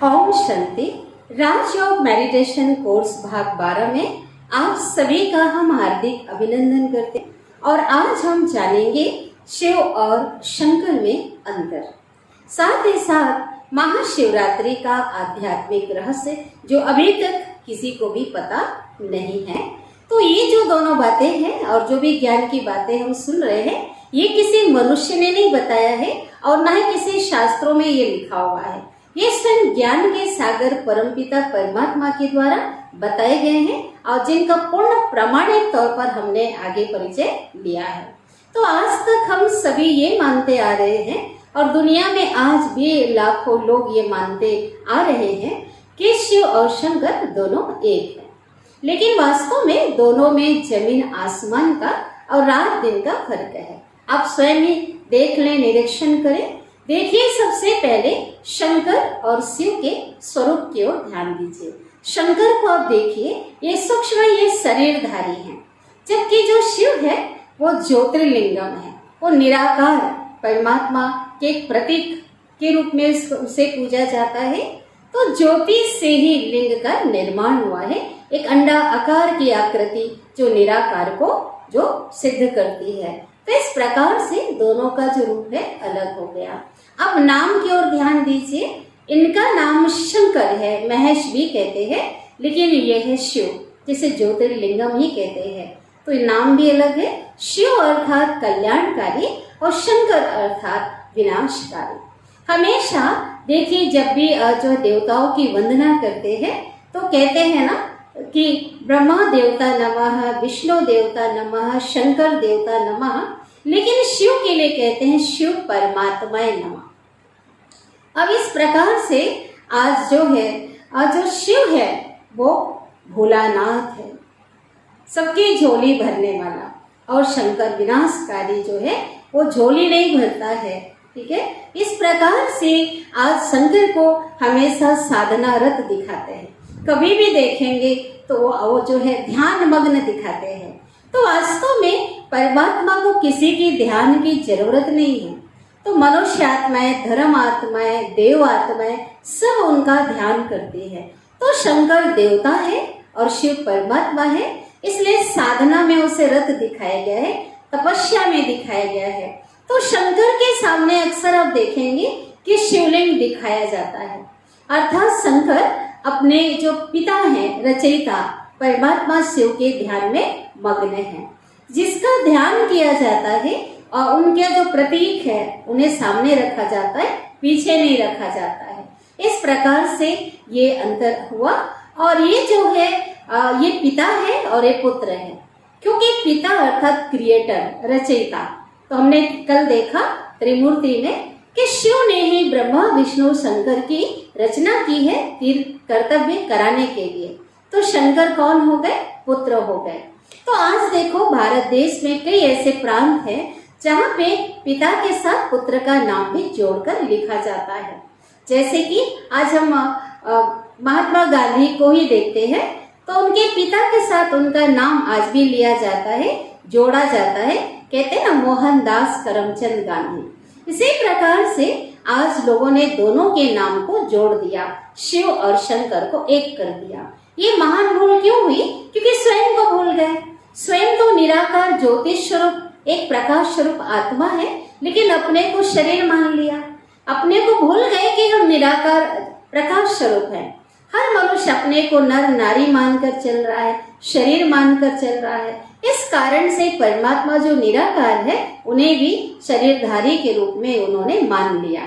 ओम शांति। राजयोग meditation course भाग 12 में आप सभी का हम हार्दिक अभिनंदन करते हैं और आज हम जानेंगे शिव और शंकर में अंतर, साथ ही साथ महाशिवरात्रि का आध्यात्मिक रहस्य जो अभी तक किसी को भी पता नहीं है। तो ये जो दोनों बातें हैं और जो भी ज्ञान की बातें हम सुन रहे हैं, ये किसी मनुष्य ने नहीं बताया है और न ही किसी शास्त्रों में ये लिखा हुआ है। ये स्वयं ज्ञान के सागर परमपिता परमात्मा के द्वारा बताए गए हैं और जिनका पूर्ण प्रामाणिक तौर पर हमने आगे परिचय लिया है। तो आज तक हम सभी ये मानते आ रहे हैं और दुनिया में आज भी लाखों लोग ये मानते आ रहे हैं कि शिव और शंकर दोनों एक है, लेकिन वास्तव में दोनों में जमीन आसमान का और रात दिन का फर्क है। आप स्वयं ही देख लें, निरीक्षण करें। देखिए, सबसे पहले शंकर और शिव के स्वरूप की ओर ध्यान दीजिए। शंकर को आप देखिए, ये सूक्ष्म, ये शरीरधारी हैं, जबकि जो शिव है वो ज्योतिर्लिंगम है, वो निराकार परमात्मा के एक प्रतीक के रूप में उसे पूजा जाता है। तो ज्योति से ही लिंग का निर्माण हुआ है, एक अंडा आकार की आकृति जो निराकार को जो सिद्ध करती है। तो इस प्रकार से दोनों का जो रूप है अलग हो गया। अब नाम की ओर ध्यान दीजिए। इनका नाम शंकर है, महेश भी कहते हैं, लेकिन यह है शिव, जिसे ज्योतिर्लिंगम ही कहते हैं। तो नाम भी अलग है। शिव अर्थात कल्याणकारी और शंकर अर्थात विनाशकारी। हमेशा देखिए, जब भी जो देवताओं की वंदना करते हैं तो कहते हैं ना कि ब्रह्मा देवता नमः, विष्णु देवता नमः, शंकर देवता नमः, लेकिन शिव के लिए कहते हैं शिव परमात्माय नमः। अब इस प्रकार से आज जो शिव है वो भोलानाथ है, सबकी झोली भरने वाला, और शंकर विनाशकारी जो है वो झोली नहीं भरता है। ठीक है, इस प्रकार से आज शंकर को हमेशा साधनारत दिखाते हैं। कभी भी देखेंगे तो वो जो है ध्यान मग्न दिखाते हैं। तो वास्तव में परमात्मा को किसी की ध्यान की जरूरत नहीं है। तो मनुष्य आत्माएं, धर्म आत्माएं, देव आत्माएं सब उनका ध्यान करती है। तो शंकर देवता है और शिव परमात्मा है, इसलिए साधना में उसे रत दिखाया गया है, तपस्या में दिखाया गया है। तो शंकर के सामने अक्सर आप देखेंगे कि शिवलिंग दिखाया जाता है, अर्थात शंकर अपने जो पिता हैं, रचयिता परमात्मा शिव के ध्यान में मग्न है, जिसका ध्यान किया जाता है और उनके जो प्रतीक है उन्हें सामने रखा जाता है, पीछे नहीं रखा जाता है। इस प्रकार से ये अंतर हुआ। और ये जो है ये पिता है और ये पुत्र है, क्योंकि पिता अर्थात क्रिएटर, रचयिता। तो हमने कल देखा त्रिमूर्ति में कि शिव ने ही ब्रह्मा विष्णु शंकर की रचना की है तीर्थ कर्तव्य कराने के लिए। तो शंकर कौन हो गए? पुत्र हो गए। तो आज देखो, भारत देश में कई ऐसे प्रांत हैं जहाँ पे पिता के साथ पुत्र का नाम भी जोड़कर लिखा जाता है। जैसे कि आज हम महात्मा गांधी को ही देखते हैं, तो उनके पिता के साथ उनका नाम आज भी लिया जाता है, जोड़ा जाता है। कहते हैं ना, मोहनदास करमचंद गांधी। इसी प्रकार से आज लोगों ने दोनों के नाम को जोड़ दिया, शिव और शंकर को एक कर दिया। ये महान भूल क्यों हुई? क्योंकि स्वयं को भूल गए। स्वयं तो निराकार ज्योतिष स्वरूप, एक प्रकाश स्वरूप आत्मा है, लेकिन अपने को शरीर मान लिया। अपने को भूल गए कि हम निराकार प्रकाश स्वरूप है। हर मनुष्य अपने को नर नारी मानकर चल रहा है, शरीर मानकर चल रहा है। इस कारण से परमात्मा जो निराकार है उन्हें भी शरीरधारी के रूप में उन्होंने मान लिया।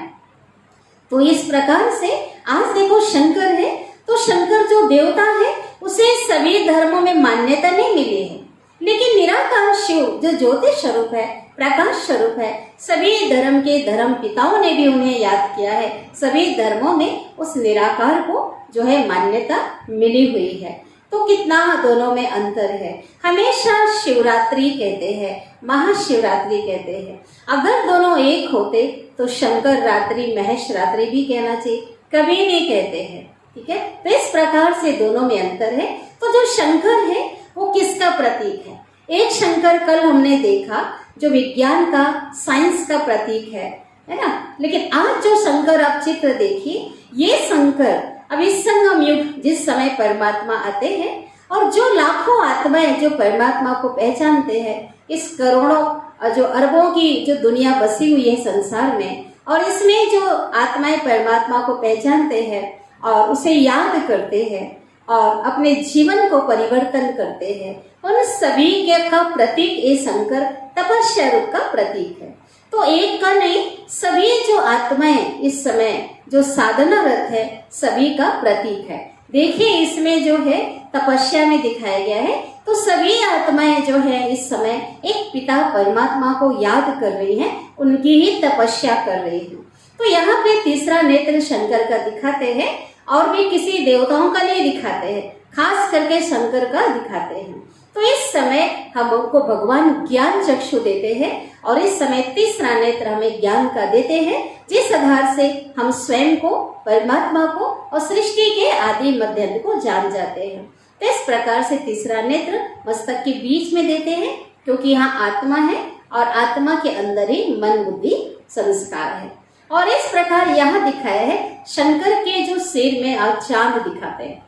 तो इस प्रकार से आज देखो, शंकर है, तो शंकर जो देवता है उसे सभी धर्मों में मान्यता नहीं मिली है, लेकिन निराकार शिव जो ज्योतिष स्वरूप है, प्रकाश स्वरूप है, सभी धर्म के धर्म पिताओं ने भी उन्हें याद किया है। सभी धर्मों में उस निराकार को जो है मान्यता मिली हुई है। तो कितना दोनों में अंतर है। हमेशा शिवरात्रि कहते हैं, महाशिवरात्रि कहते हैं। अगर दोनों एक होते तो शंकर रात्रि, महेश रात्रि भी कहना चाहिए, कभी नहीं कहते हैं। ठीक है, तो इस प्रकार से दोनों में अंतर है। तो जो शंकर है वो किसका प्रतीक है? एक शंकर कल हमने देखा जो विज्ञान का, साइंस का प्रतीक है, है ना। लेकिन आज जो शंकर आप चित्र देखिए, ये शंकर अभी संगम युग जिस समय परमात्मा आते हैं और जो लाखों आत्माएं जो परमात्मा को पहचानते हैं, इस करोड़ों जो अरबों की जो दुनिया बसी हुई है संसार में, और इसमें जो आत्माएं परमात्मा को पहचानते हैं और उसे याद करते हैं और अपने जीवन को परिवर्तन करते हैं, उन सभी के का प्रतीक ये शंकर तपस्या रूप का प्रतीक है। तो एक का नहीं, सभी जो आत्माएं इस समय जो साधनारत है सभी का प्रतीक है। देखिए इसमें जो है तपस्या में दिखाया गया है, तो सभी आत्माएं जो है इस समय एक पिता परमात्मा को याद कर रही हैं, उनकी ही तपस्या कर रही हैं। तो यहाँ पे तीसरा नेत्र शंकर का दिखाते हैं और भी किसी देवताओं का नहीं दिखाते हैं, खास करके शंकर का दिखाते हैं। तो इस समय हम उनको भगवान ज्ञान चक्षु देते हैं और इस समय तीसरा नेत्र हमें ज्ञान का देते हैं, जिस आधार से हम स्वयं को, परमात्मा को और सृष्टि के आदि मध्य को जान जाते हैं। तो इस प्रकार से तीसरा नेत्र मस्तक के बीच में देते हैं, क्योंकि यहाँ आत्मा है और आत्मा के अंदर ही मन बुद्धि संस्कार है। और इस प्रकार यहाँ दिखाया है शंकर के जो सिर में आप चांद दिखाते हैं,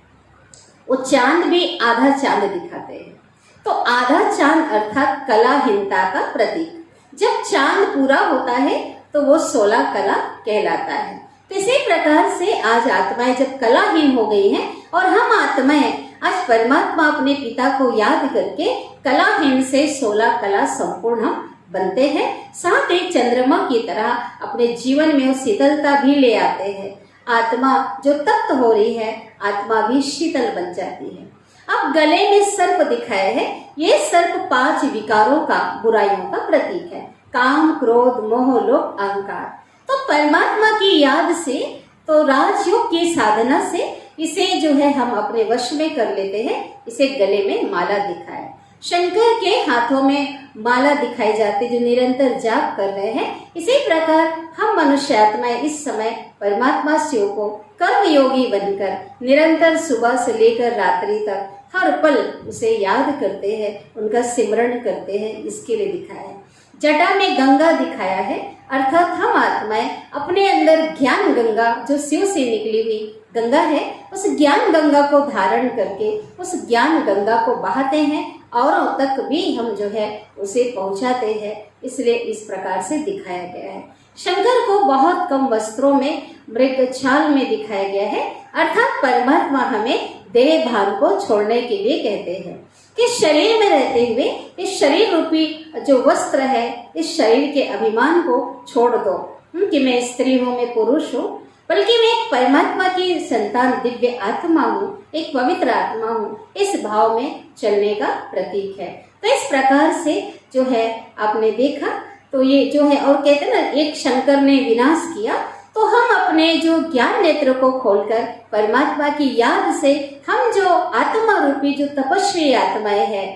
वो चांद भी आधा चांद दिखाते हैं। तो आधा चांद अर्थात कलाहीनता का प्रतीक। जब चांद पूरा होता है तो वो 16 कला कहलाता है। तो इसी प्रकार से आज आत्माएं जब कलाहीन हो गई हैं और हम आत्माएं आज परमात्मा अपने पिता को याद करके कलाहीन से 16 कला संपूर्ण हम बनते हैं। साथ ही चंद्रमा की तरह अपने जीवन में वो शीतलता भी ले आते हैं। आत्मा जो तप्त हो रही है, आत्मा भी शीतल बन जाती है। अब गले में सर्प दिखाया है, ये सर्प 5 विकारों का, बुराइयों का प्रतीक है। काम, क्रोध, मोह, लोभ, अहंकार। तो परमात्मा की याद से, तो राजयोग की साधना से इसे जो है हम अपने वश में कर लेते हैं। इसे गले में माला दिखाया। शंकर के हाथों में माला दिखाई जाती जो निरंतर जाप कर रहे हैं। इसी प्रकार हम मनुष्य आत्माएं इस समय परमात्मा शिव को कर्म योगी बनकर निरंतर सुबह से लेकर रात्रि तक हर पल उसे याद करते हैं, उनका सिमरण करते हैं। इसके लिए दिखाया है। जटा में गंगा दिखाया है, अर्थात हम आत्माएं अपने अंदर ज्ञान गंगा जो शिव से निकली हुई गंगा है, उस ज्ञान गंगा को धारण करके उस ज्ञान गंगा को बहाते हैं, औरों तक भी हम जो है उसे पहुंचाते हैं। इसलिए इस प्रकार से दिखाया गया है। शंकर को बहुत कम वस्त्रों में मृग छाल में दिखाया गया है, अर्थात परमात्मा हमें देह भान को छोड़ने के लिए कहते हैं कि शरीर में रहते हुए इस शरीर रूपी जो वस्त्र है, इस शरीर के अभिमान को छोड़ दो कि मैं स्त्री हूँ, मैं पुरुष हूँ, बल्कि मैं एक परमात्मा की संतान, दिव्य आत्मा हूँ, एक पवित्र आत्मा हूँ। इस भाव में चलने का प्रतीक है। तो इस प्रकार से जो है आपने देखा, तो ये जो है, और कहते हैं ना, एक शंकर ने विनाश किया, तो हम अपने जो ज्ञान नेत्र को खोलकर परमात्मा की याद से हम जो आत्मा रूपी जो तपस्वी आत्माएं हैं,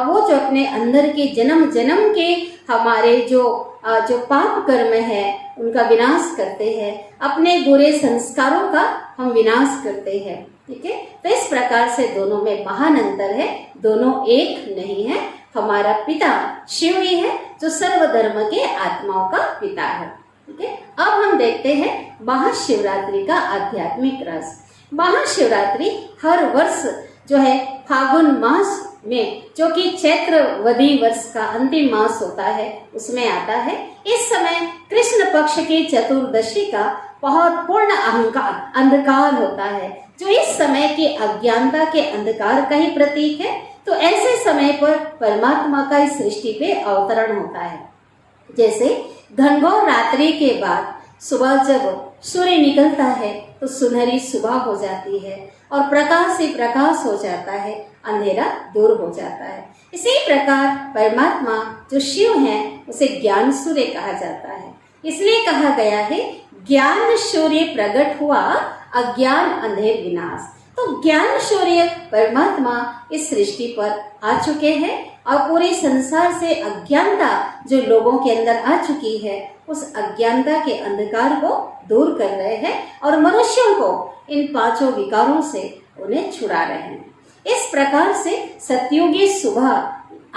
वो जो अपने अंदर के जन्म जन्म के हमारे जो पाप कर्म है उनका विनाश करते हैं, अपने बुरे संस्कारों का हम विनाश करते हैं। ठीक है। तो इस प्रकार से दोनों में महान अंतर है, दोनों एक नहीं है। हमारा पिता शिव ही है जो सर्वधर्म के आत्माओं का पिता है। ठीक है। अब हम देखते हैं महाशिवरात्रि का आध्यात्मिक रस। महाशिवरात्रि हर वर्ष जो है फागुन मास में, जो कि चैत्रवदी वर्ष का अंतिम मास होता है, उसमें आता है। इस समय कृष्ण पक्ष की चतुर्दशी का बहुत पूर्ण अंधकार होता है, जो इस समय के अज्ञानता के अंधकार का ही प्रतीक है। तो ऐसे समय पर परमात्मा का इस सृष्टि पे अवतरण होता है। जैसे घनघोर रात्रि के बाद सुबह जब सूर्य निकलता है तो सुनहरी सुबह हो जाती है और प्रकाश ही प्रकाश हो जाता है, अंधेरा दूर हो जाता है। इसी प्रकार परमात्मा जो शिव है उसे ज्ञान सूर्य कहा जाता है। इसलिए कहा गया है ज्ञान सूर्य प्रकट हुआ, अज्ञान अंधेर विनाश। तो ज्ञान सूर्य परमात्मा इस सृष्टि पर आ चुके हैं और पूरे संसार से अज्ञानता जो लोगों के अंदर आ चुकी है, उस अज्ञानता के अंधकार को दूर कर रहे हैं और मनुष्यों को इन 5 विकारों से उन्हें छुड़ा रहे हैं। इस प्रकार से सतयुगी सुबह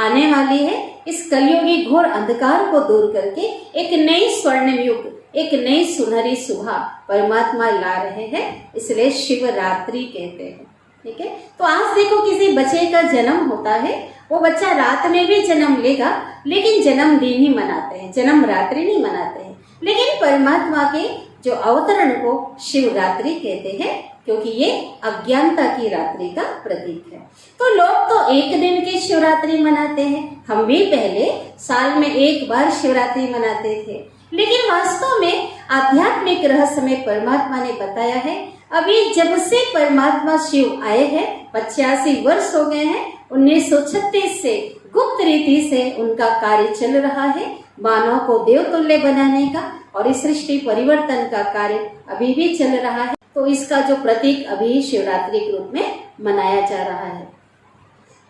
आने वाली है। इस कलयुगी घोर अंधकार को दूर करके एक नई स्वर्णिम युग एक नई सुनहरी सुबह परमात्मा ला रहे हैं, इसलिए शिवरात्रि कहते हैं। ठीक है, तो आज देखो किसी बच्चे का जन्म होता है, वो बच्चा रात में भी जन्म लेगा, लेकिन जन्मदिन ही मनाते हैं, जन्म रात्रि नहीं मनाते हैं। लेकिन परमात्मा के जो अवतरण को शिवरात्रि कहते हैं, क्योंकि ये अज्ञानता की रात्रि का प्रतीक है। तो लोग तो एक दिन की शिवरात्रि मनाते हैं, हम भी पहले साल में एक बार शिवरात्रि मनाते थे, लेकिन वास्तव में आध्यात्मिक रहस्य में परमात्मा ने बताया है, अभी जब से परमात्मा शिव आए हैं 85 वर्ष हो गए हैं, 1936 से गुप्त रीति से उनका कार्य चल रहा है, मानव को देवतुल्य बनाने का और इस सृष्टि परिवर्तन का कार्य अभी भी चल रहा है। तो इसका जो प्रतीक अभी शिवरात्रि के रूप में मनाया जा रहा है।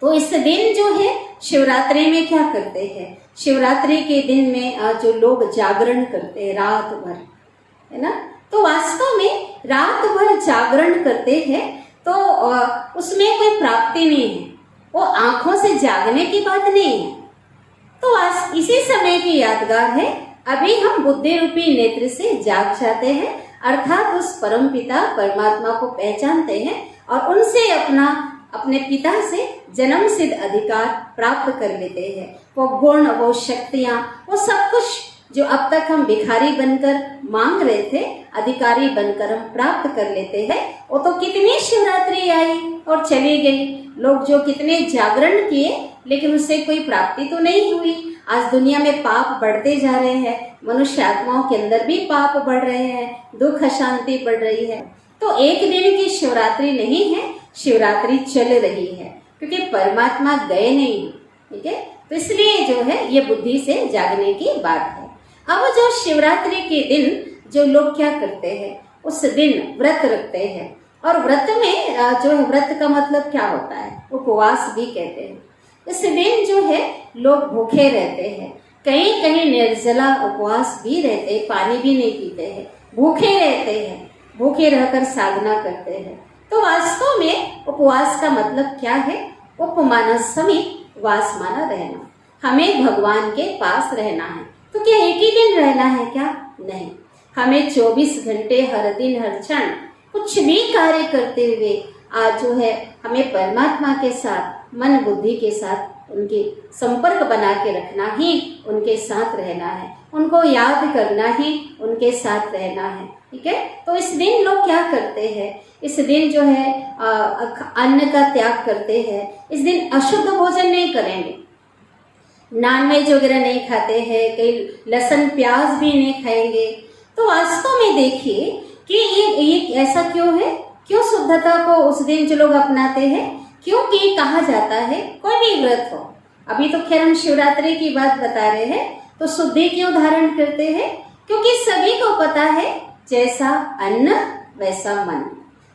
तो इस दिन जो है शिवरात्रि में क्या करते हैं, शिवरात्रि के दिन में जो लोग जागरण करते हैं रात भर, है ना, तो वास्तव में रात भर जागरण करते हैं तो उसमें कोई प्राप्ति नहीं है, वो आंखों से जागने की बात नहीं है। तो इसी समय की यादगार है, अभी हम बुद्धि रूपी नेत्र से जाग जाते हैं, अर्थात उस परम पिता परमात्मा को पहचानते हैं और उनसे अपने पिता से जन्म सिद्ध अधिकार प्राप्त कर लेते हैं। वो गुण, वो शक्तियां, वो सब कुछ जो अब तक हम भिखारी बनकर मांग रहे थे, अधिकारी बनकर हम प्राप्त कर लेते हैं। वो तो कितनी शिवरात्रि आई और चली गई, लोग जो कितने जागरण किए लेकिन उससे कोई प्राप्ति तो नहीं हुई। आज दुनिया में पाप बढ़ते जा रहे हैं, मनुष्य आत्माओं के अंदर भी पाप बढ़ रहे हैं, दुख अशांति बढ़ रही है। तो एक दिन की शिवरात्रि नहीं है, शिवरात्रि चल रही है, क्योंकि परमात्मा गए नहीं। ठीक है, तो इसलिए जो है ये बुद्धि से जागने की बात है। अब जो शिवरात्रि के दिन जो लोग क्या करते हैं, उस दिन व्रत रखते हैं, और व्रत में जो है, व्रत का मतलब क्या होता है, उपवास भी कहते हैं। इस दिन जो है लोग भूखे रहते हैं, कहीं कहीं निर्जला उपवास भी रहते हैं, पानी भी नहीं पीते हैं, भूखे रहते हैं, भूखे रहकर साधना करते हैं। तो वास्तव में उपवास का मतलब क्या है, उपमाना समीप वास माना रहना, हमें भगवान के पास रहना है। तो क्या एक ही दिन रहना है क्या, नहीं, हमें 24 घंटे हर दिन हर क्षण कुछ भी कार्य करते हुए आज जो है हमें परमात्मा के साथ मन बुद्धि के साथ उनके संपर्क बना के रखना ही, उनके साथ रहना है, उनको याद करना ही उनके साथ रहना है। ठीक है, तो इस दिन लोग क्या करते हैं, इस दिन जो है अन्न का त्याग करते हैं, इस दिन अशुद्ध भोजन नहीं करेंगे, नॉनवेज वगैरह नहीं खाते हैं, कई लहसुन प्याज भी नहीं खाएंगे। तो वास्तव में देखिए कि ये ऐसा क्यों है, क्यों शुद्धता को उस दिन जो लोग अपनाते हैं, क्योंकि कहा जाता है कोई भी व्रत हो, अभी तो खैर हम शिवरात्रि की बात बता रहे हैं, तो शुद्धि क्यों धारण करते हैं, क्योंकि सभी को पता है जैसा अन्न वैसा मन,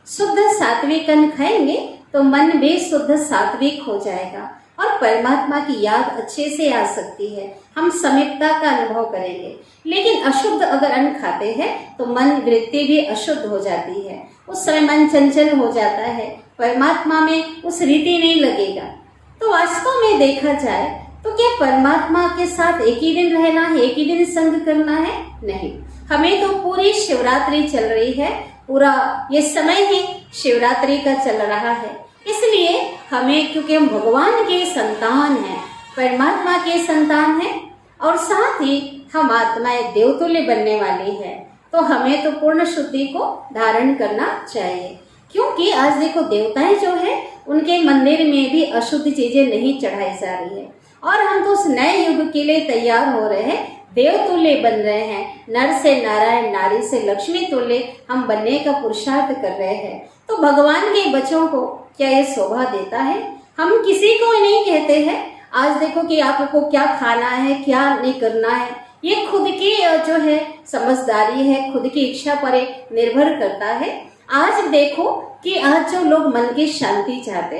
शुद्ध सात्विक अन्न खाएंगे तो मन भी शुद्ध सात्विक हो जाएगा और परमात्मा की याद अच्छे से आ सकती है, हम समीपता का अनुभव करेंगे। लेकिन अशुद्ध अगर अन्न खाते हैं तो मन वृत्ति भी अशुद्ध हो जाती है, उस समय मन चंचल हो जाता है, परमात्मा में उस रीति नहीं लगेगा। तो वास्तव में देखा जाए तो क्या परमात्मा के साथ एक ही दिन रहना है, एक ही दिन संग करना है, नहीं, हमें तो पूरी शिवरात्रि चल रही है, पूरा ये समय ही शिवरात्रि का चल रहा है। इसलिए हमें, क्योंकि हम भगवान के संतान हैं, परमात्मा के संतान हैं, और साथ ही हम आत्माएं देवतुल्य बनने वाली है, तो हमें तो पूर्ण शुद्धि को धारण करना चाहिए। क्योंकि आज देखो देवताएं जो है उनके मंदिर में भी अशुद्ध चीजें नहीं चढ़ाई जा रही है, और हम तो उस नए युग के लिए तैयार हो रहे हैं, देवतुल्य बन रहे हैं, नर से नारायण, नारी से लक्ष्मी तुल्य हम बनने का पुरुषार्थ कर रहे हैं। तो भगवान के बच्चों को क्या ये शोभा देता है? हम किसी को नहीं कहते हैं आज देखो कि आपको क्या खाना है, क्या नहीं करना है, ये खुद की जो है समझदारी है, खुद की इच्छा पर निर्भर करता है। आज देखो कि आज जो लोग मन की शांति चाहते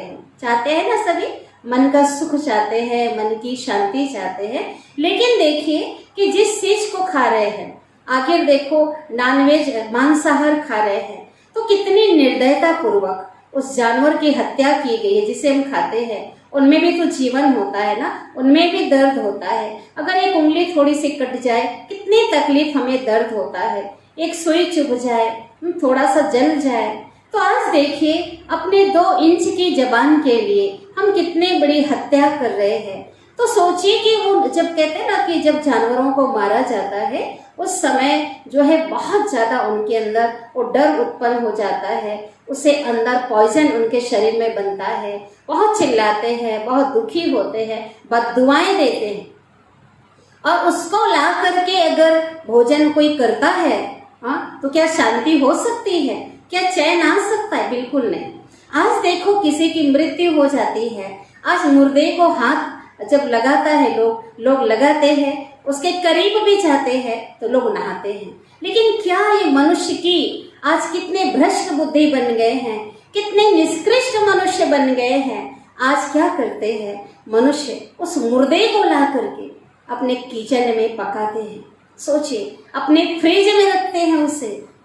हैं ना, सभी मन का सुख चाहते हैं, मन की शांति चाहते हैं, लेकिन देखिए कि जिस चीज को खा रहे हैं, आखिर देखो नॉनवेज मांसाहार खा रहे हैं, तो कितनी निर्दयता पूर्वक उस जानवर की हत्या की गई है जिसे हम खाते हैं, उनमें भी तो जीवन होता है ना, उनमें भी दर्द होता है। अगर एक उंगली थोड़ी सी कट जाए, कितनी तकलीफ, हमें दर्द होता है। एक सुई चुभ जाए, थोड़ा सा जल जाए, तो आज देखिए अपने 2 इंच की जबान के लिए हम कितने बड़ी हत्या कर रहे हैं। तो सोचिए कि वो जब कहते हैं ना कि जब जानवरों को मारा जाता है उस समय जो है बहुत ज्यादा उनके अंदर वो डर उत्पन्न हो जाता है, उसे अंदर पॉइजन उनके शरीर में बनता है, बहुत चिल्लाते हैं, बहुत दुखी होते हैं, बद्दुआएं देते हैं। और उसको ला करके अगर भोजन कोई करता है, हाँ, तो क्या शांति हो सकती है? क्या चैन आ सकता है? बिल्कुल नहीं। आज देखो किसी की मृत्यु हो जाती है, आज मुर्दे को हाथ जब लगाता है लोग लगाते हैं, उसके करीब भी जाते हैं तो लोग नहाते हैं। लेकिन क्या ये मनुष्य की आज कितने भ्रष्ट बुद्धि बन गए हैं, कितने निष्कृष्ट मनुष्य बन गए हैं। आज क्या करते हैं मनुष्य, उस मुर्दे को ला करके अपने किचन में पकाते हैं। सोचिए, अपने फ्रिज में रखते हैं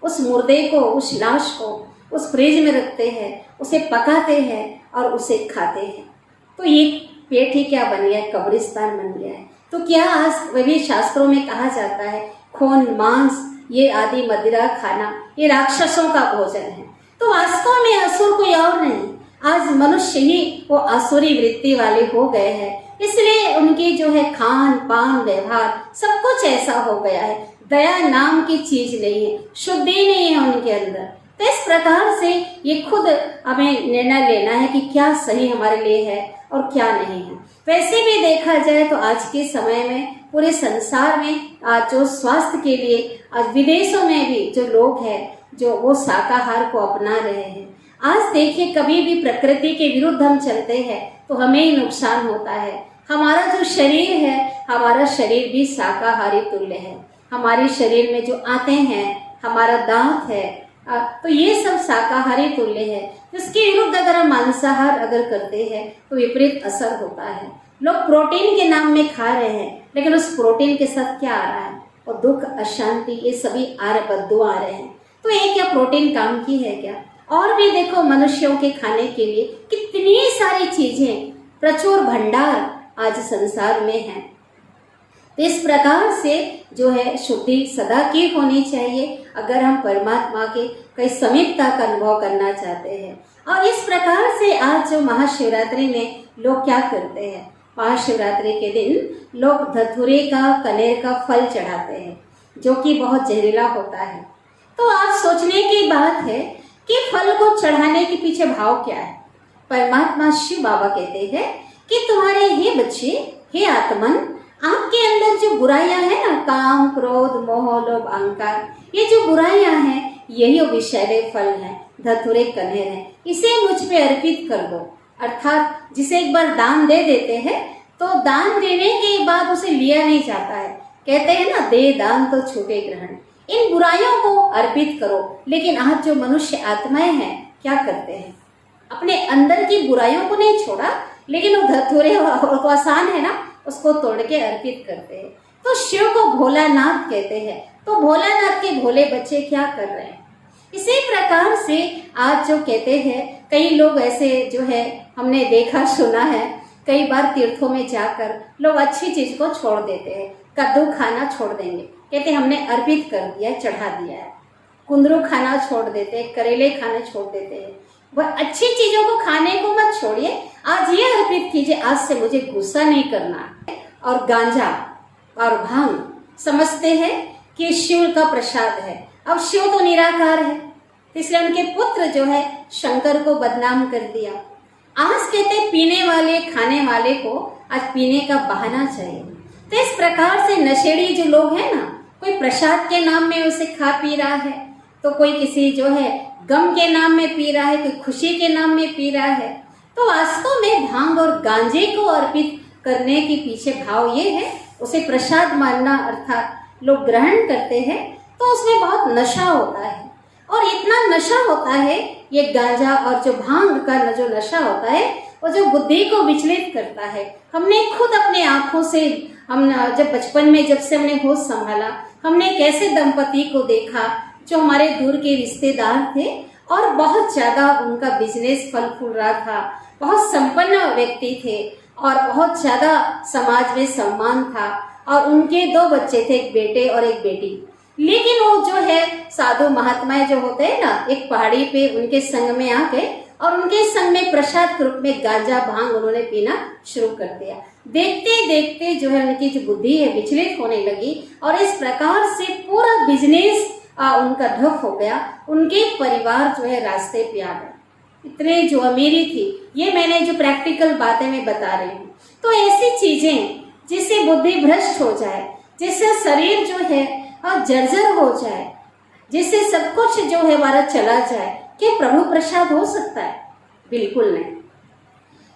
उस मुर्दे को, उस लाश को उस फ्रिज में रखते हैं, उसे पकाते हैं और उसे खाते हैं। तो ये पेट ही क्या बन गया है? कब्रिस्तान बन गया है। तो क्या आज वही शास्त्रों में कहा जाता है खून मांस ये आदि मदिरा खाना ये राक्षसों का भोजन है। तो वास्तव में असुर कोई और नहीं, आज मनुष्य ही वो आसुरी वृत्ति वाले हो गए हैं। इसलिए उनकी जो है खान पान व्यवहार सब कुछ ऐसा हो गया है। दया नाम की चीज नहीं है, शुद्धि नहीं है उनके अंदर। तो इस प्रकार से ये खुद हमें निर्णय लेना है कि क्या सही हमारे लिए है और क्या नहीं है। वैसे भी देखा जाए तो आज के समय में पूरे संसार में आज जो स्वास्थ्य के लिए आज विदेशों में भी जो लोग हैं जो वो शाकाहार को अपना रहे हैं। आज देखिए कभी भी प्रकृति के विरुद्ध हम चलते हैं तो हमें ही नुकसान होता है। हमारा जो शरीर है, हमारा शरीर भी शाकाहारी तुल्य है। हमारे शरीर में जो आते हैं, हमारा दांत है, तो ये सब शाकाहारी तुल्य है। इसके विरुद्ध अगर हम मांसाहार अगर करते हैं तो विपरीत असर होता है। लोग प्रोटीन के नाम में खा रहे हैं, लेकिन उस प्रोटीन के साथ क्या आ रहा है? और दुख, अशांति, ये सभी बद्दुआ आ रहे हैं। तो ये क्या प्रोटीन काम की है क्या? और भी देखो मनुष्यों के खाने के लिए कितनी सारी चीजें, प्रचुर भंडार आज संसार में है। तो इस प्रकार से जो है शुद्धि सदा की होनी चाहिए अगर हम परमात्मा के कई समीपता का अनुभव करना चाहते हैं। और इस प्रकार से आज जो महाशिवरात्रि में लोग क्या करते हैं, महाशिवरात्रि के दिन लोग धतूरे का, कनेर का फल चढ़ाते हैं जो कि बहुत जहरीला होता है। तो आज सोचने की बात है कि फल को चढ़ाने के पीछे भाव क्या है। परमात्मा शिव बाबा कहते हैं कि तुम्हारे हे बच्चे, हे आत्मन, आपके अंदर जो बुराइयां हैं ना, काम क्रोध मोह लोभ अहंकार, ये जो बुराइयां हैं यही विषैले फल हैं, धतूरे कनेर हैं। इसे मुझ पे अर्पित कर दो। अर्थात जिसे एक बार दान दे देते हैं तो दान देने के बाद उसे लिया नहीं जाता है। कहते हैं ना, दे दान तो छूटे ग्रहण। इन बुराइयों को अर्पित करो। लेकिन आज जो मनुष्य आत्माएं हैं क्या करते हैं, अपने अंदर की बुराइयों को नहीं छोड़ा, लेकिन वो धतूरे तो आसान है ना, उसको तोड़ के अर्पित करते हैं। तो शिव को भोलानाथ कहते हैं। तो भोलानाथ के भोले बच्चे क्या कर रहे हैं? इसी प्रकार से आज जो कहते हैं, कई लोग ऐसे जो है हमने देखा सुना है, कई बार तीर्थों में जाकर लोग अच्छी चीज को छोड़ देते हैं। कद्दू खाना छोड़ देंगे, कहते हमने अर्पित कर दिया है, चढ़ा दिया है। कुंदरू खाना छोड़ देते हैं, करेले खाने छोड़ देते हैं। वह अच्छी चीजों को खाने को मत छोड़िए, आज ये अर्पित कीजिए, आज से मुझे गुस्सा नहीं करना। और गांजा और भांग समझते हैं कि शिव का प्रसाद है। अब शिव तो निराकार है, इसलिए उनके पुत्र जो है शंकर को बदनाम कर दिया। आज कहते पीने वाले खाने वाले को आज पीने का बहाना चाहिए। तो इस प्रकार से नशेड़ी जो लोग हैं ना, कोई प्रसाद के नाम में उसे खा पी रहा है, तो कोई किसी जो है गम के नाम में पी रहा है, कोई खुशी के नाम में पी रहा है। तो वास्तव में भांग और गांजे को अर्पित करने के पीछे भाव ये है, उसे प्रसाद मानना, अर्थात लोग ग्रहण करते हैं तो उसमें बहुत नशा होता है। और इतना नशा होता है ये गांजा और जो भांग का जो नशा होता है, वो जो बुद्धि को विचलित करता है। हमने खुद अपने आंखों से, हम जब बचपन में जब से हमने होश संभाला, हमने कैसे दंपति को देखा जो हमारे दूर के रिश्तेदार थे, और बहुत ज्यादा उनका बिजनेस फल फूल रहा था, बहुत संपन्न व्यक्ति थे और बहुत ज्यादा समाज में सम्मान था। और उनके 2 बच्चे थे, एक बेटे और एक बेटी। लेकिन वो जो है साधु महात्माएं जो होते हैं ना, एक पहाड़ी पे उनके संग में आ गए और उनके संग में प्रसाद के रूप में गांजा भांग उन्होंने पीना शुरू कर दिया। देखते देखते जो है उनकी जो बुद्धि है विचलित होने लगी और इस प्रकार से पूरा बिजनेस उनका ठप हो गया। उनके परिवार जो है रास्ते पे आ गए। इतने जो अमीरी थी, ये मैंने जो प्रैक्टिकल बातें मैं बता रही हूँ। तो ऐसी चीजें जिससे बुद्धि भ्रष्ट हो जाए, जिससे शरीर जो है जर्जर हो जाए, जिससे सब कुछ जो है हमारा चला जाए, क्या प्रभु प्रसाद हो सकता है? बिल्कुल नहीं।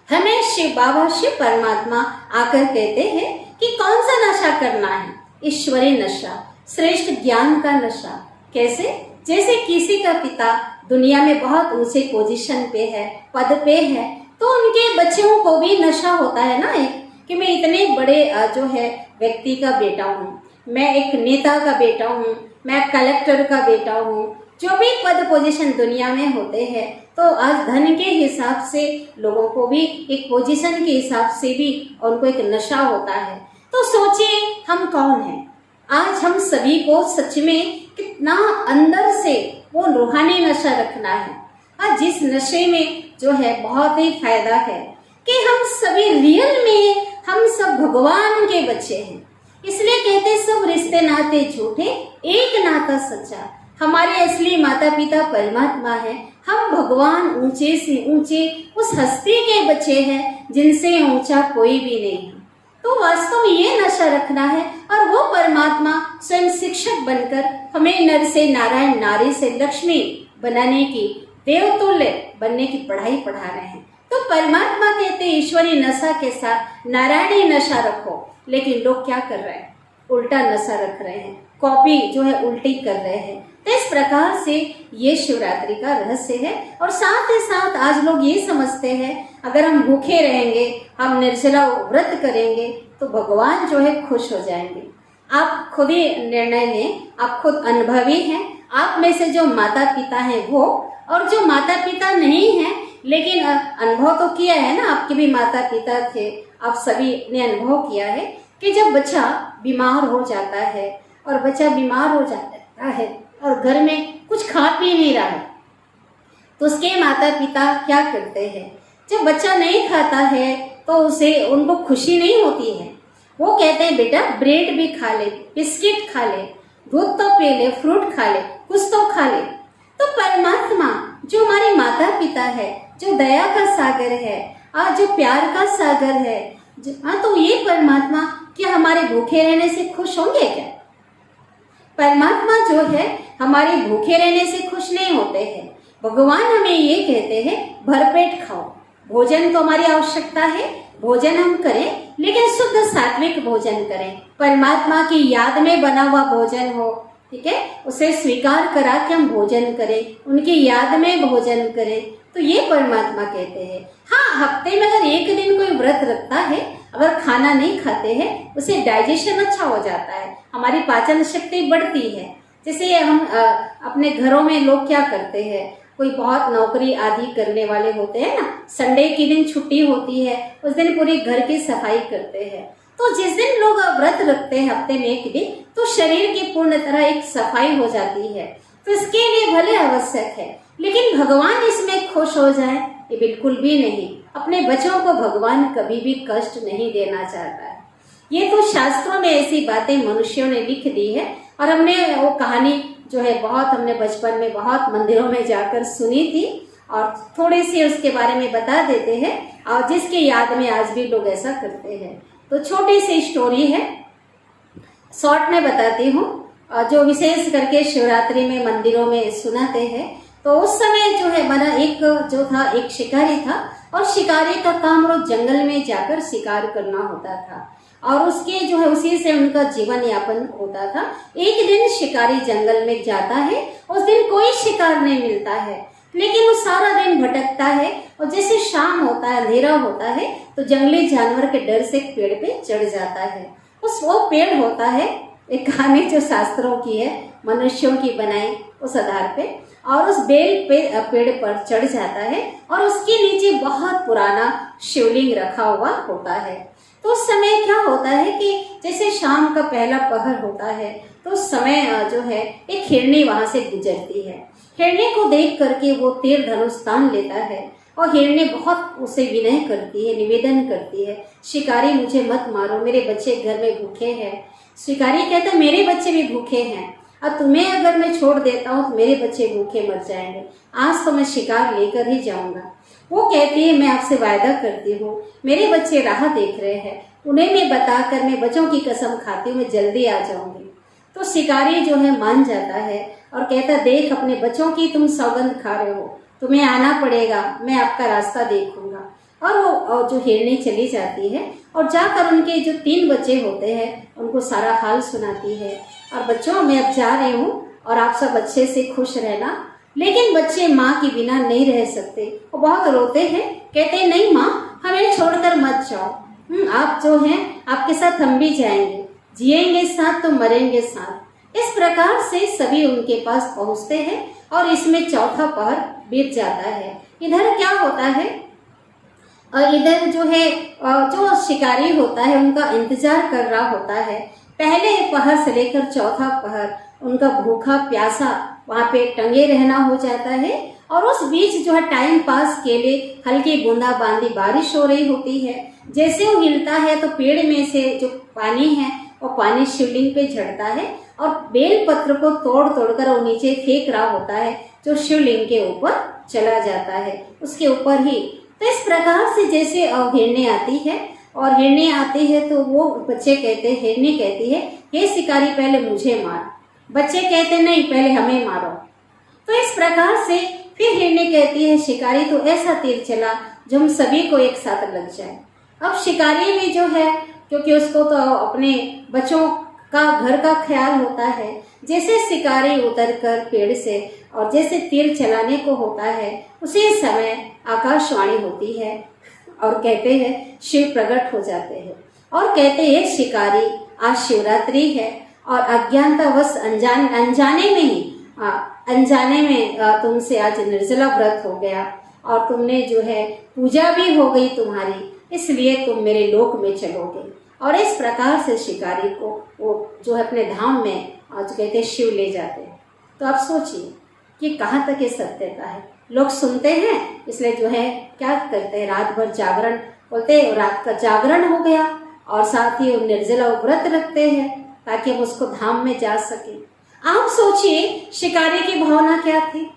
हमें शिव बाबा, शिव परमात्मा आकर कहते हैं कि कौन सा नशा करना है? ईश्वरी नशा, श्रेष्ठ ज्ञान का नशा। कैसे? जैसे किसी का पिता दुनिया में बहुत ऊंचे पोजीशन पे है, पद पे है, तो उनके बच्चों को भी नशा होता है ना एक, कि मैं इतने बड़े जो है व्यक्ति का बेटा हूँ, मैं एक नेता का बेटा हूँ, मैं कलेक्टर का बेटा हूँ। जो भी पद पोजीशन दुनिया में होते हैं, तो आज धन के हिसाब से लोगों को भी एक पोजीशन के हिसाब से भी उनको एक नशा होता है। तो सोचिए हम कौन हैं? आज हम सभी को सच में कितना अंदर से वो रूहानी नशा रखना है। आज जिस नशे में जो है बहुत ही फायदा है कि हम सभी रियल में हम सब भगवान के बच्चे हैं। इसलिए कहते सब रिश्ते नाते झूठे, एक नाता सच्चा। हमारे असली माता पिता परमात्मा है। हम भगवान ऊंचे से ऊंचे उस हस्ती के बच्चे हैं जिनसे ऊंचा कोई भी नहीं है। तो वास्तव में ये नशा रखना है और वो परमात्मा स्वयं शिक्षक बनकर हमें नर से नारायण, नारी से लक्ष्मी बनाने की, देवतुल्य बनने की पढ़ाई पढ़ा रहे हैं। तो परमात्मा कहते हैं ईश्वरी नशा के साथ नारायणी नशा रखो। लेकिन लोग क्या कर रहे हैं? उल्टा नशा रख रहे हैं, कॉपी जो है उल्टी कर रहे हैं। तो इस प्रकार से ये शिवरात्रि का रहस्य है। और साथ ही साथ आज लोग ये समझते हैं अगर हम भूखे रहेंगे, हम निर्जला व्रत करेंगे तो भगवान जो है खुश हो जाएंगे। आप खुद ही निर्णय लें, आप खुद अनुभवी हैं। आप में से जो माता पिता हैं वो, और जो माता पिता नहीं हैं लेकिन अनुभव तो किया है ना, आपके भी माता पिता थे, आप सभी ने अनुभव किया है कि जब बच्चा बीमार हो जाता है और बच्चा बीमार हो जाता है और घर में कुछ खा पी नहीं रहा है, तो उसके माता पिता क्या करते हैं? जब बच्चा नहीं खाता है तो उसे उनको खुशी नहीं होती है। वो कहते हैं बेटा ब्रेड भी खा ले, बिस्किट खा ले, दूध तो पी ले, फ्रूट खा ले, कुछ तो खा ले। तो परमात्मा जो हमारे माता पिता है, जो दया का सागर है, जो प्यार का सागर है, तो ये परमात्मा क्या हमारे भूखे रहने से खुश होंगे क्या? परमात्मा जो है हमारे भूखे रहने से खुश नहीं होते हैं। भगवान हमें ये कहते हैं भरपेट खाओ। भोजन तो हमारी आवश्यकता है, भोजन हम करें, लेकिन शुद्ध सात्विक भोजन करें, परमात्मा की याद में बना हुआ भोजन हो, ठीक है, उसे स्वीकार करा के हम भोजन करें, उनकी याद में भोजन करें। तो ये परमात्मा कहते हैं। हाँ, हफ्ते में अगर एक दिन कोई व्रत रखता है, अगर खाना नहीं खाते हैं, उसे डाइजेशन अच्छा हो जाता है, हमारी पाचन शक्ति बढ़ती है। जैसे हम अपने घरों में लोग क्या करते हैं, कोई बहुत नौकरी आदि करने वाले होते हैं ना, संडे के दिन छुट्टी होती है, उस दिन पूरे घर की सफाई करते हैं। तो जिस दिन लोग व्रत रखते हैं हफ्ते में एक दिन, तो शरीर की पूर्ण तरह एक सफाई हो जाती है। तो इसके लिए भले आवश्यक है, लेकिन भगवान इसमें खुश हो जाए ये बिल्कुल भी नहीं। अपने बच्चों को भगवान कभी भी कष्ट नहीं देना चाहता है। ये तो शास्त्रों में ऐसी बातें मनुष्यों ने लिख दी है, और हमने वो कहानी जो है बहुत हमने बचपन में बहुत मंदिरों में जाकर सुनी थी, और थोड़ी सी उसके बारे में बता देते हैं, और जिसके याद में आज भी लोग ऐसा करते हैं। तो छोटी सी स्टोरी है, शॉर्ट में बताती हूँ, जो विशेष करके शिवरात्रि में मंदिरों में सुनाते हैं। तो उस समय जो है बना एक जो था, एक शिकारी था, और शिकारी का काम रोज जंगल में जाकर शिकार करना होता था, और उसके जो है उसी से उनका जीवन यापन होता था। एक दिन शिकारी जंगल में जाता है, उस दिन कोई शिकार नहीं मिलता है, लेकिन वो सारा दिन भटकता है, और जैसे शाम होता है, अंधेरा होता है, तो जंगली जानवर के डर से एक पेड़ पे चढ़ जाता है। वो पेड़ होता है, एक कहानी जो शास्त्रों की है, मनुष्यों की बनाई उस आधार पे, और उस पेड़ पर चढ़ जाता है और उसके नीचे बहुत पुराना शिवलिंग रखा हुआ होता है। तो उस समय क्या होता है कि जैसे शाम का पहला पहर होता है तो उस समय जो है एक हिरनी वहां से गुजरती है। हिरनी को देख करके वो तीर धनुष तान लेता है और हिरनी बहुत उसे विनय करती है, निवेदन करती है, शिकारी मुझे मत मारो, मेरे बच्चे घर में भूखे हैं। शिकारी कहता है मेरे बच्चे भी भूखे हैं और तुम्हें अगर मैं छोड़ देता हूँ तो मेरे बच्चे भूखे मर जाएंगे, आज तो मैं शिकार लेकर ही जाऊंगा। वो कहती है मैं आपसे वायदा करती हूँ, मेरे बच्चे राह देख रहे हैं, उन्हें मैं बताकर मैं बच्चों की कसम खाती हूँ मैं जल्दी आ जाऊंगी। तो शिकारी जो है मान जाता है और कहता देख अपने बच्चों की तुम सौगंध खा रहे हो, तुम्हें आना पड़ेगा, मैं आपका रास्ता देखूंगा। और वो जो हिरनी चली जाती है और जाकर उनके जो 3 बच्चे होते हैं उनको सारा हाल सुनाती है और बच्चों मैं अब जा रही हूँ और आप सब अच्छे से खुश रहना। लेकिन बच्चे माँ के बिना नहीं रह सकते, वो बहुत रोते हैं, कहते हैं नहीं माँ हमें छोड़कर मत जाओ, आप जो हैं आपके साथ हम भी जाएंगे, जिएंगे साथ तो मरेंगे साथ। इस प्रकार से सभी उनके पास पहुंचते हैं और इसमें चौथा पहर बीत जाता है। इधर क्या होता है और इधर जो है जो शिकारी होता है उनका इंतजार कर रहा होता है। पहले पहर से लेकर चौथा पहर उनका भूखा प्यासा वहां पे टंगे रहना हो जाता है और उस बीच जो है टाइम पास के लिए हल्की बूंदाबांदी बारिश हो रही होती है। जैसे वो हिलता है तो पेड़ में से जो पानी है वो पानी शिवलिंग पे झड़ता है और बेल पत्र को तोड़ तोड़कर वो नीचे फेंक रहा होता है जो शिवलिंग के ऊपर चला जाता है, उसके ऊपर ही। तो इस प्रकार से जैसे हिरनी आती है और हिरनी आती है तो वो बच्चे कहते हैं, हिरनी कहती है हे शिकारी पहले मुझे मार, बच्चे कहते नहीं पहले हमें मारो। तो इस प्रकार से फिर हिरनी कहती है शिकारी तो ऐसा तीर चला जो हम सभी को एक साथ लग जाए। अब शिकारी भी जो है क्योंकि उसको तो अपने बच्चों का घर का ख्याल होता है, जैसे शिकारी उतरकर पेड़ से और जैसे तीर चलाने को होता है उसी समय आकाशवाणी होती है और कहते हैं शिव प्रकट हो जाते हैं और कहते हैं शिकारी आज शिवरात्रि है और अज्ञानतावश अनजाने में तुमसे आज निर्जला व्रत हो गया और तुमने जो है पूजा भी हो गई तुम्हारी, इसलिए तुम मेरे लोक में चलोगे। और इस प्रकार से शिकारी को वो जो है अपने धाम में आज कहते शिव ले जाते हैं। तो आप सोचिए कि कहाँ तक ये सत्यता है। लोग सुनते हैं इसलिए जो है क्या करते हैं रात भर जागरण, बोलते हैं रात का जागरण हो गया और साथ ही वो निर्जला व्रत रखते हैं ताकि हम उसको धाम में जा सके। आप सोचिए शिकारी की भावना क्या थी।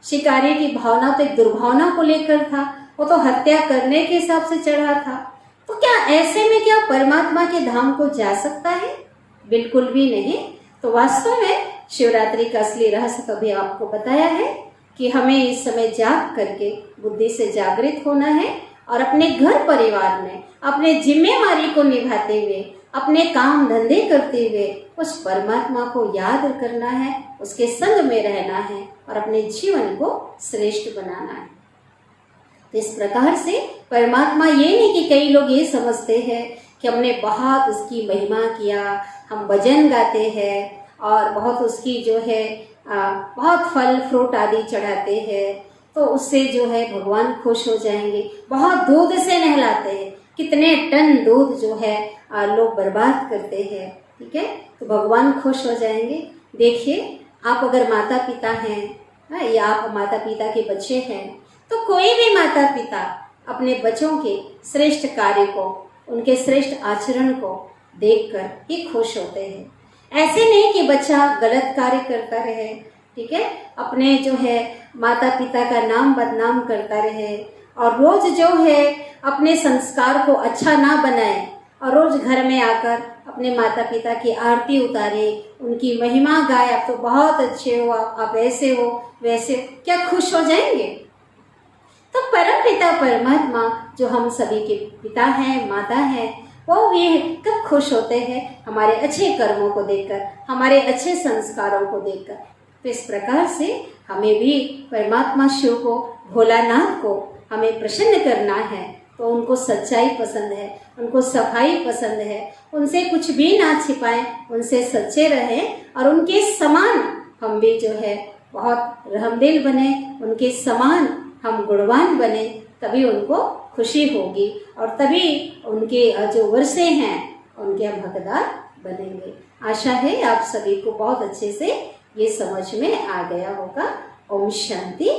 शिकारी की भावना तो एक दुर्भावना को लेकर था, वो तो हत्या करने के हिसाब से चढ़ा था। तो क्या ऐसे में क्या परमात्मा के धाम को जा सकता है? बिल्कुल भी नहीं। तो वास्तव में शिवरात्रि का असली रहस्य कभी आपको बताया है कि हमें इस समय जाग करके बुद्धि से जागृत होना है और अपने घर परिवार में अपने जिम्मेवारी को निभाते हुए अपने काम धंधे करते हुए उस परमात्मा को याद करना है, उसके संग में रहना है और अपने जीवन को श्रेष्ठ बनाना है। तो इस प्रकार से परमात्मा ये नहीं कि कई लोग ये समझते हैं कि हमने बहुत उसकी महिमा किया, हम भजन गाते हैं और बहुत उसकी जो है बहुत फल फ्रूट आदि चढ़ाते हैं तो उससे जो है भगवान खुश हो जाएंगे। बहुत दूध से नहलाते हैं, कितने टन दूध जो है लोग बर्बाद करते हैं, ठीक है, तो भगवान खुश हो जाएंगे। देखिए आप अगर माता पिता हैं या आप माता पिता के बच्चे हैं तो कोई भी माता पिता अपने बच्चों के श्रेष्ठ कार्य को, उनके श्रेष्ठ आचरण को देखकर ही खुश होते हैं। ऐसे नहीं कि बच्चा गलत कार्य करता रहे, ठीक है, अपने जो है माता पिता का नाम बदनाम करता रहे और रोज जो है अपने संस्कार को अच्छा ना बनाए और रोज घर में आकर अपने माता पिता की आरती उतारे, उनकी महिमा गाए, आप तो बहुत अच्छे हो, आप ऐसे हो वैसे, क्या खुश हो जाएंगे? तो परम पिता परमात्मा जो हम सभी के पिता हैं, माता हैं, वो ये कब खुश होते हैं? हमारे अच्छे कर्मों को देखकर, हमारे अच्छे संस्कारों को देखकर। तो इस प्रकार से हमें भी परमात्मा शिव को, भोलानाथ को हमें प्रसन्न करना है। तो उनको सच्चाई पसंद है, उनको सफाई पसंद है, उनसे कुछ भी ना छिपाएं, उनसे सच्चे रहें और उनके समान हम भी जो है बहुत रहमदिल बने, उनके समान हम गुणवान बने, तभी उनको खुशी होगी और तभी उनके जो वर्षे हैं उनके हम हकदार बनेंगे। आशा है आप सभी को बहुत अच्छे से ये समझ में आ गया होगा। ओम शांति।